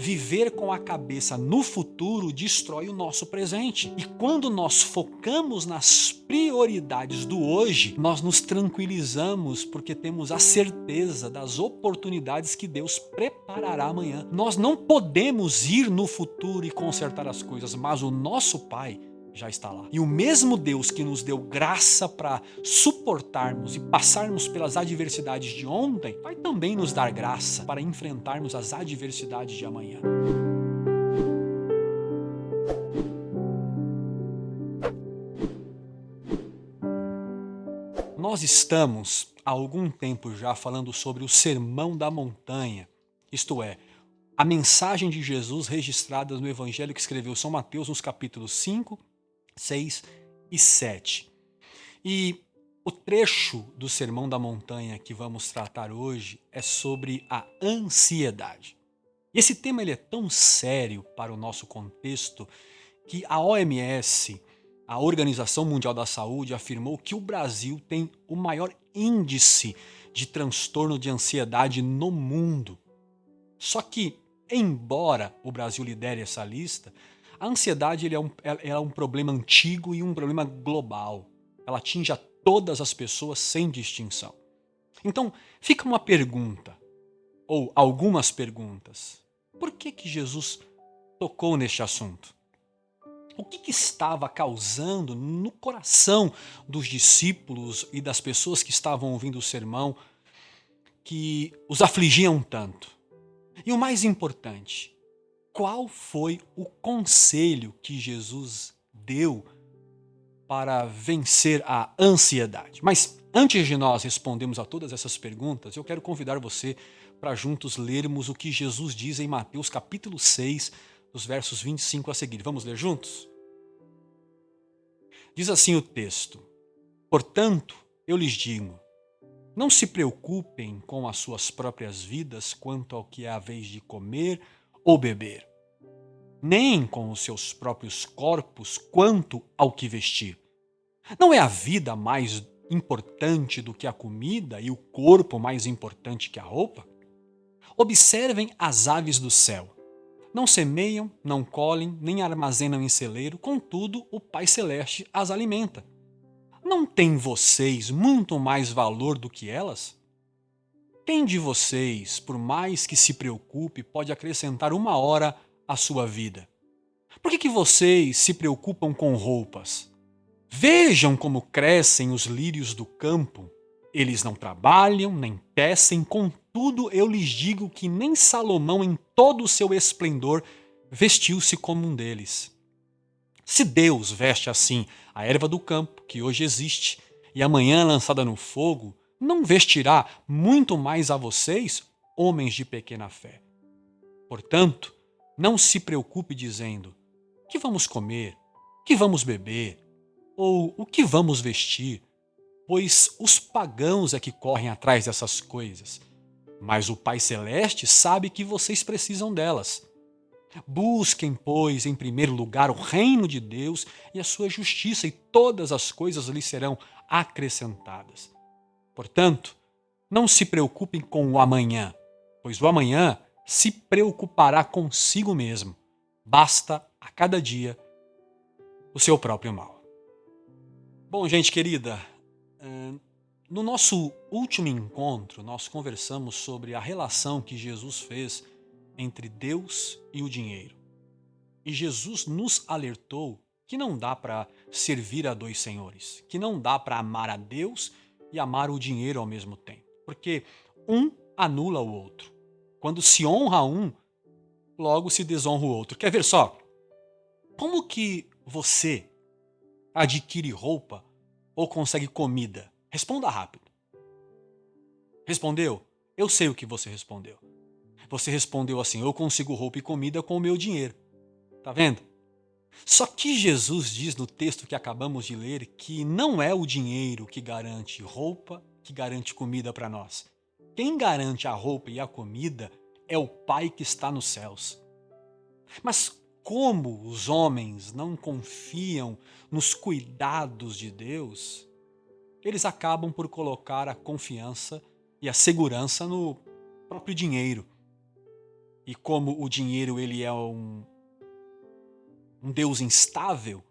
Viver com a cabeça no futuro destrói o nosso presente. E quando nós focamos nas prioridades do hoje, nós nos tranquilizamos porque temos a certeza das oportunidades que Deus preparará amanhã. Nós não podemos ir no futuro e consertar as coisas, mas o nosso Pai já está lá. E o mesmo Deus que nos deu graça para suportarmos e passarmos pelas adversidades de ontem, vai também nos dar graça para enfrentarmos as adversidades de amanhã. Nós estamos há algum tempo já falando sobre o Sermão da Montanha, isto é, a mensagem de Jesus registrada no Evangelho que escreveu São Mateus nos capítulos 5, 6 e 7. E o trecho do Sermão da Montanha que vamos tratar hoje é sobre a ansiedade. E esse tema ele é tão sério para o nosso contexto que a OMS, a Organização Mundial da Saúde, afirmou que o Brasil tem o maior índice de transtorno de ansiedade no mundo. Só que, embora o Brasil lidere essa lista, a ansiedade ela é um problema antigo e um problema global. Ela atinge a todas as pessoas sem distinção. Então, fica uma pergunta, ou algumas perguntas. Por que Jesus tocou neste assunto? O que estava causando no coração dos discípulos e das pessoas que estavam ouvindo o sermão que os afligiam tanto? E o mais importante, qual foi o conselho que Jesus deu para vencer a ansiedade? Mas antes de nós respondermos a todas essas perguntas, eu quero convidar você para juntos lermos o que Jesus diz em Mateus capítulo 6, dos versos 25 a seguir. Vamos ler juntos? Diz assim o texto: Portanto, eu lhes digo, não se preocupem com as suas próprias vidas quanto ao que é a vez de comer ou beber, nem com os seus próprios corpos quanto ao que vestir. Não é a vida mais importante do que a comida e o corpo mais importante que a roupa? Observem as aves do céu. Não semeiam, não colhem, nem armazenam em celeiro, contudo o Pai Celeste as alimenta. Não têm vocês muito mais valor do que elas? Quem de vocês, por mais que se preocupe, pode acrescentar uma hora à sua vida? Por que vocês se preocupam com roupas? Vejam como crescem os lírios do campo. Eles não trabalham, nem tecem, contudo eu lhes digo que nem Salomão em todo o seu esplendor vestiu-se como um deles. Se Deus veste assim a erva do campo, que hoje existe, e amanhã é lançada no fogo, não vestirá muito mais a vocês, homens de pequena fé. Portanto, não se preocupe dizendo: que vamos comer? Que vamos beber? Ou o que vamos vestir? Pois os pagãos é que correm atrás dessas coisas. Mas o Pai Celeste sabe que vocês precisam delas. Busquem, pois, em primeiro lugar o reino de Deus e a sua justiça, e todas as coisas lhes serão acrescentadas. Portanto, não se preocupem com o amanhã, pois o amanhã se preocupará consigo mesmo. Basta a cada dia o seu próprio mal. Bom, gente querida, no nosso último encontro, nós conversamos sobre a relação que Jesus fez entre Deus e o dinheiro. E Jesus nos alertou que não dá para servir a dois senhores, que não dá para amar a Deus e amar o dinheiro ao mesmo tempo, porque um anula o outro. Quando se honra um, logo se desonra o outro. Quer ver só? Como que você adquire roupa ou consegue comida? Responda rápido. Respondeu? Eu sei o que você respondeu. Você respondeu assim: eu consigo roupa e comida com o meu dinheiro. Tá vendo? Só que Jesus diz no texto que acabamos de ler que não é o dinheiro que garante roupa, que garante comida para nós. Quem garante a roupa e a comida é o Pai que está nos céus. Mas como os homens não confiam nos cuidados de Deus, eles acabam por colocar a confiança e a segurança no próprio dinheiro. e como o dinheiro ele é um Deus instável,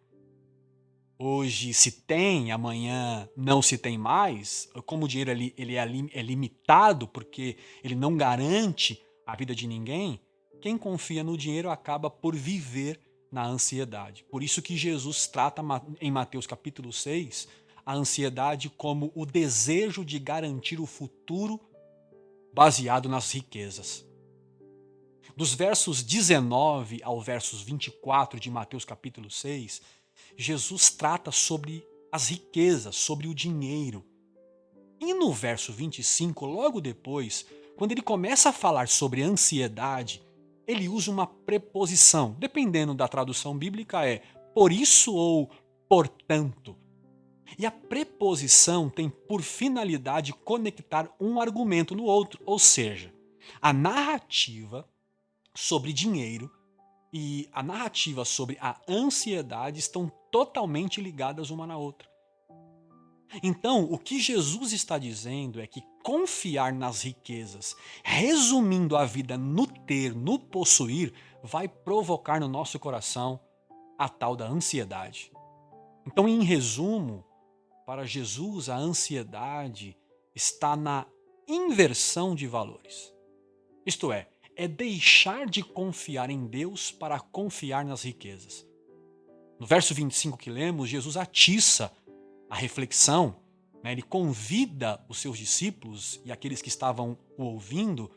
hoje se tem, amanhã não se tem mais, como o dinheiro é limitado porque ele não garante a vida de ninguém, quem confia no dinheiro acaba por viver na ansiedade. Por isso que Jesus trata em Mateus capítulo 6 a ansiedade como o desejo de garantir o futuro baseado nas riquezas. Dos versos 19 ao versos 24 de Mateus capítulo 6, Jesus trata sobre as riquezas, sobre o dinheiro. E no verso 25, logo depois, quando ele começa a falar sobre ansiedade, ele usa uma preposição, dependendo da tradução bíblica é por isso ou portanto. E a preposição tem por finalidade conectar um argumento no outro, ou seja, a narrativa sobre dinheiro e a narrativa sobre a ansiedade estão totalmente ligadas uma na outra. Então, o que Jesus está dizendo é que confiar nas riquezas, resumindo a vida no ter, no possuir, vai provocar no nosso coração a tal da ansiedade. Então, em resumo, para Jesus, a ansiedade está na inversão de valores. Isto é deixar de confiar em Deus para confiar nas riquezas. No verso 25 que lemos, Jesus atiça a reflexão, né? Ele convida os seus discípulos e aqueles que estavam o ouvindo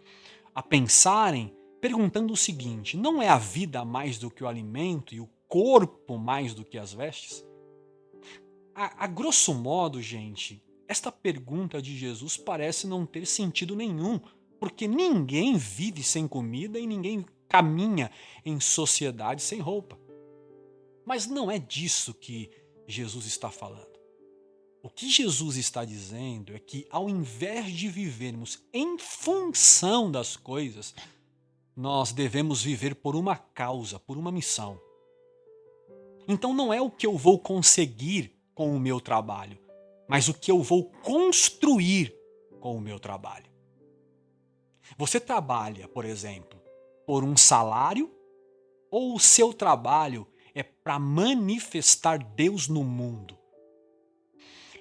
a pensarem, perguntando o seguinte: não é a vida mais do que o alimento e o corpo mais do que as vestes? A grosso modo, gente, esta pergunta de Jesus parece não ter sentido nenhum, porque ninguém vive sem comida e ninguém caminha em sociedade sem roupa. Mas não é disso que Jesus está falando. O que Jesus está dizendo é que, ao invés de vivermos em função das coisas, nós devemos viver por uma causa, por uma missão. Então não é o que eu vou conseguir com o meu trabalho, mas o que eu vou construir com o meu trabalho. Você trabalha, por exemplo, por um salário ou o seu trabalho é para manifestar Deus no mundo?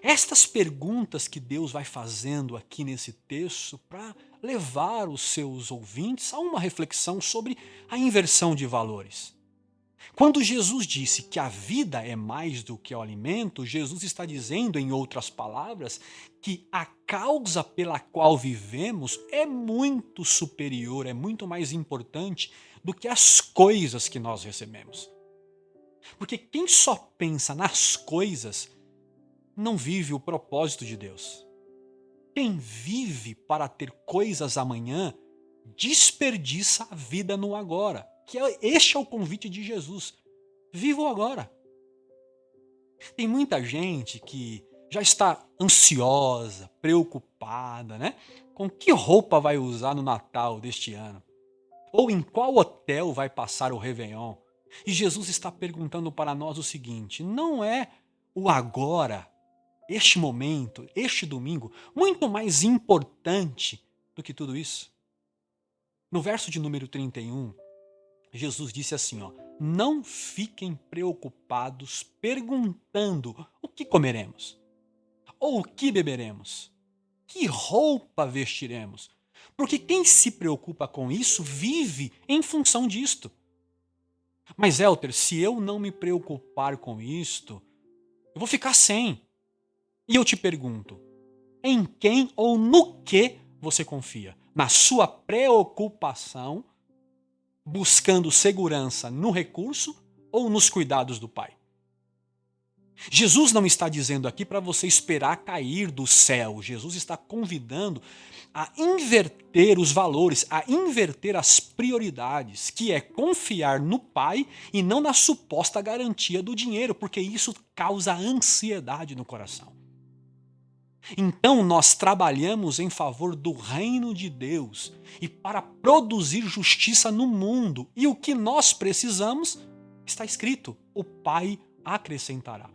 Estas perguntas que Deus vai fazendo aqui nesse texto para levar os seus ouvintes a uma reflexão sobre a inversão de valores. Quando Jesus disse que a vida é mais do que o alimento, Jesus está dizendo, em outras palavras, que a causa pela qual vivemos é muito superior, é muito mais importante do que as coisas que nós recebemos. Porque quem só pensa nas coisas não vive o propósito de Deus. Quem vive para ter coisas amanhã desperdiça a vida no agora. Este é o convite de Jesus. Viva o agora. Tem muita gente que já está ansiosa, preocupada, né? Com que roupa vai usar no Natal deste ano? Ou em qual hotel vai passar o Réveillon? E Jesus está perguntando para nós o seguinte: não é o agora, este momento, este domingo, muito mais importante do que tudo isso? No verso de número 31, Jesus disse assim, não fiquem preocupados perguntando o que comeremos, ou o que beberemos, que roupa vestiremos, porque quem se preocupa com isso vive em função disto. Mas, Elter, se eu não me preocupar com isto, eu vou ficar sem. E eu te pergunto, em quem ou no que você confia? Na sua preocupação, buscando segurança no recurso ou nos cuidados do Pai? Jesus não está dizendo aqui para você esperar cair do céu. Jesus está convidando a inverter os valores, a inverter as prioridades, que é confiar no Pai e não na suposta garantia do dinheiro, porque isso causa ansiedade no coração. Então nós trabalhamos em favor do reino de Deus e para produzir justiça no mundo. E o que nós precisamos está escrito: o Pai acrescentará.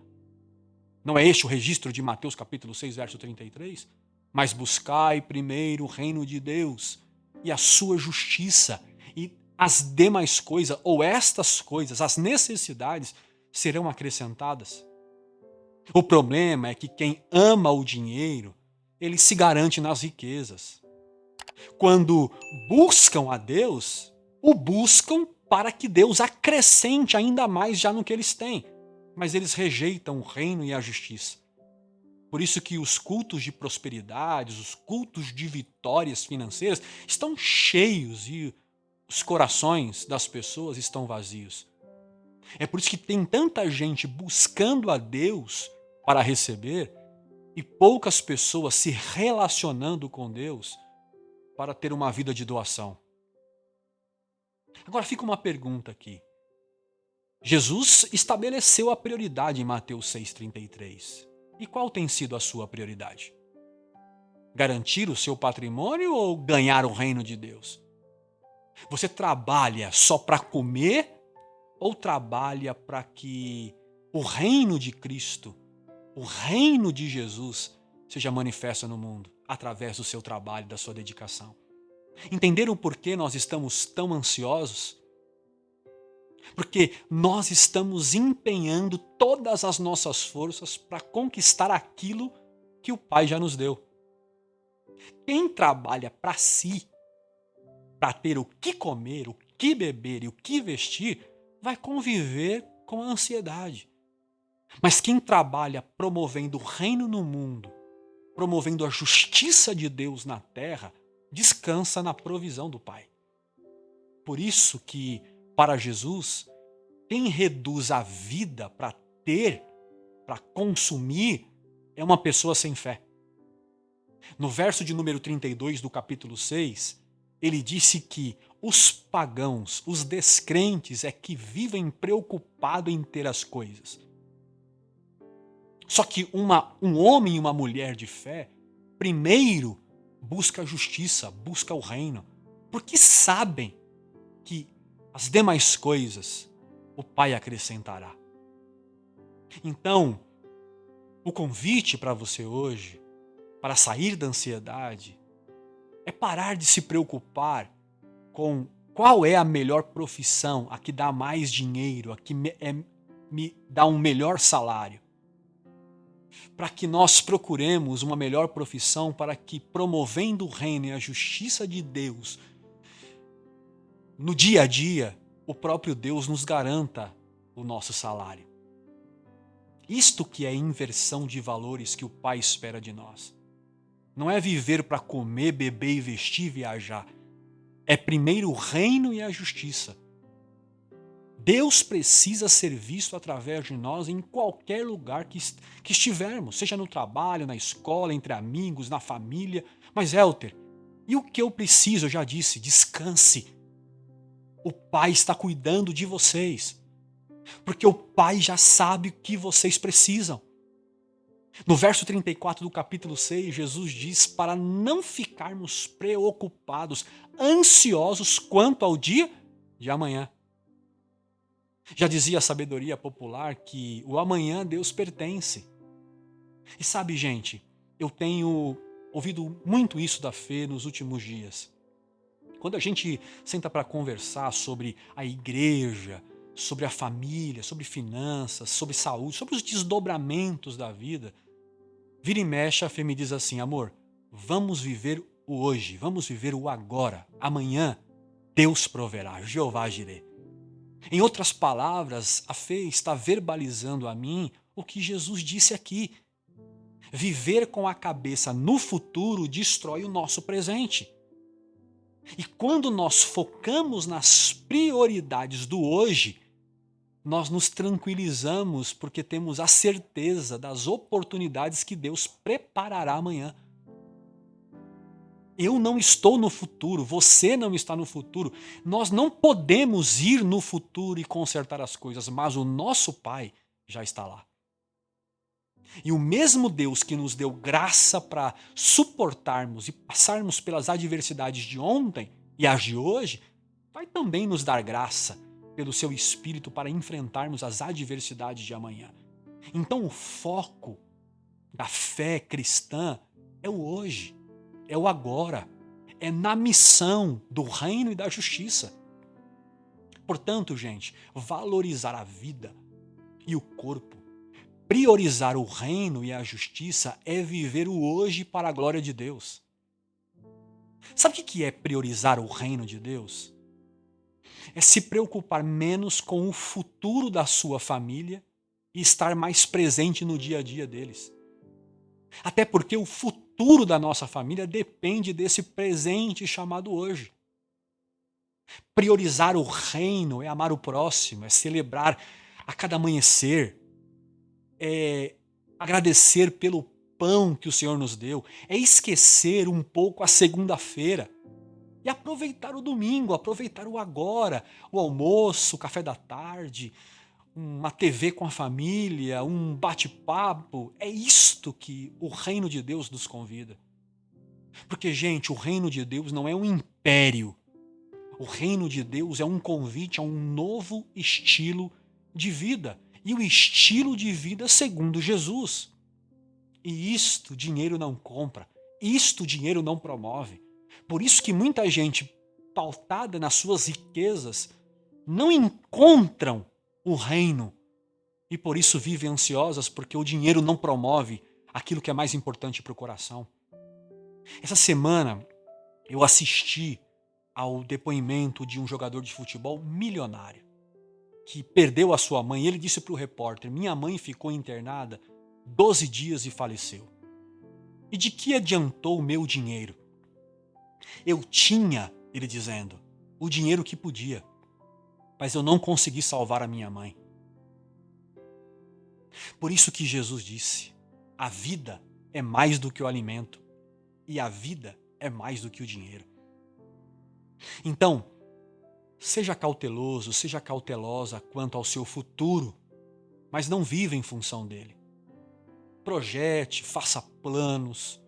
Não é este o registro de Mateus capítulo 6, verso 33? Mas buscai primeiro o reino de Deus e a sua justiça, e as demais coisas, ou estas coisas, as necessidades, serão acrescentadas. O problema é que quem ama o dinheiro, ele se garante nas riquezas. Quando buscam a Deus, o buscam para que Deus acrescente ainda mais já no que eles têm. Mas eles rejeitam o reino e a justiça. Por isso que os cultos de prosperidade, os cultos de vitórias financeiras estão cheios e os corações das pessoas estão vazios. É por isso que tem tanta gente buscando a Deus para receber e poucas pessoas se relacionando com Deus para ter uma vida de doação. Agora fica uma pergunta aqui. Jesus estabeleceu a prioridade em Mateus 6,33. E qual tem sido a sua prioridade? Garantir o seu patrimônio ou ganhar o reino de Deus? Você trabalha só para comer ou trabalha para que o reino de Cristo, o reino de Jesus, seja manifesto no mundo através do seu trabalho, da sua dedicação? Entenderam o porquê nós estamos tão ansiosos? Porque nós estamos empenhando todas as nossas forças para conquistar aquilo que o Pai já nos deu. Quem trabalha para si, para ter o que comer, o que beber e o que vestir, vai conviver com a ansiedade. Mas quem trabalha promovendo o reino no mundo, promovendo a justiça de Deus na terra, descansa na provisão do Pai. Por isso que, para Jesus, quem reduz a vida para ter, para consumir, é uma pessoa sem fé. No verso de número 32 do capítulo 6, ele disse que os pagãos, os descrentes, é que vivem preocupados em ter as coisas. Só que um homem e uma mulher de fé, primeiro busca a justiça, busca o reino, porque sabem que as demais coisas o Pai acrescentará. Então, o convite para você hoje, para sair da ansiedade, é parar de se preocupar com qual é a melhor profissão, a que dá mais dinheiro, a que me dá um melhor salário. Para que nós procuremos uma melhor profissão para que, promovendo o reino e a justiça de Deus, no dia a dia, o próprio Deus nos garanta o nosso salário. Isto que é inversão de valores que o Pai espera de nós. Não é viver para comer, beber e vestir e viajar. É primeiro o reino e a justiça. Deus precisa ser visto através de nós em qualquer lugar que estivermos, seja no trabalho, na escola, entre amigos, na família. Mas, Elter, e o que eu preciso? Eu já disse, descanse. O Pai está cuidando de vocês, porque o Pai já sabe o que vocês precisam. No verso 34 do capítulo 6, Jesus diz para não ficarmos preocupados, ansiosos quanto ao dia de amanhã. Já dizia a sabedoria popular que o amanhã a Deus pertence. E sabe, gente, eu tenho ouvido muito isso da fé nos últimos dias. Quando a gente senta para conversar sobre a igreja, sobre a família, sobre finanças, sobre saúde, sobre os desdobramentos da vida, vira e mexe a fé me diz assim: amor, vamos viver o hoje, vamos viver o agora. Amanhã Deus proverá, Jeová Jireh. Em outras palavras, a fé está verbalizando a mim o que Jesus disse aqui. Viver com a cabeça no futuro destrói o nosso presente. E quando nós focamos nas prioridades do hoje, nós nos tranquilizamos porque temos a certeza das oportunidades que Deus preparará amanhã. Eu não estou no futuro, você não está no futuro. Nós não podemos ir no futuro e consertar as coisas, mas o nosso Pai já está lá. E o mesmo Deus que nos deu graça para suportarmos e passarmos pelas adversidades de ontem e as de hoje, vai também nos dar graça pelo seu Espírito para enfrentarmos as adversidades de amanhã. Então o foco da fé cristã é o hoje. É o agora, é na missão do reino e da justiça. Portanto, gente, valorizar a vida e o corpo, priorizar o reino e a justiça é viver o hoje para a glória de Deus. Sabe o que é priorizar o reino de Deus? É se preocupar menos com o futuro da sua família e estar mais presente no dia a dia deles. Até porque o futuro da nossa família depende desse presente chamado hoje. Priorizar o reino é amar o próximo, é celebrar a cada amanhecer, é agradecer pelo pão que o Senhor nos deu, é esquecer um pouco a segunda-feira e aproveitar o domingo, aproveitar o agora, o almoço, o café da tarde, uma TV com a família, um bate-papo. É isto que o reino de Deus nos convida. Porque, gente, o reino de Deus não é um império. O reino de Deus é um convite a um novo estilo de vida. E o estilo de vida segundo Jesus. E isto dinheiro não compra. Isto dinheiro não promove. Por isso que muita gente pautada nas suas riquezas não encontram o reino. E por isso vivem ansiosas porque o dinheiro não promove aquilo que é mais importante para o coração. Essa semana eu assisti ao depoimento de um jogador de futebol milionário que perdeu a sua mãe. Ele disse para o repórter: minha mãe ficou internada 12 dias e faleceu. E de que adiantou o meu dinheiro? Eu tinha, ele dizendo, o dinheiro que podia, mas eu não consegui salvar a minha mãe. Por isso que Jesus disse: a vida é mais do que o alimento e a vida é mais do que o dinheiro. Então, seja cauteloso, seja cautelosa quanto ao seu futuro, mas não viva em função dele. Projete, faça planos,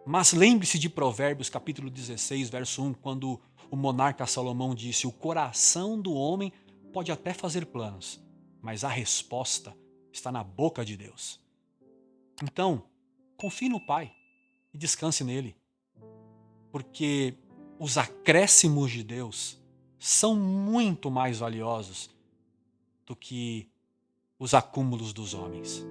mas lembre-se de Provérbios capítulo 16, verso 1, quando o monarca Salomão disse: o coração do homem pode até fazer planos, mas a resposta está na boca de Deus. Então, confie no Pai e descanse nele, porque os acréscimos de Deus são muito mais valiosos do que os acúmulos dos homens.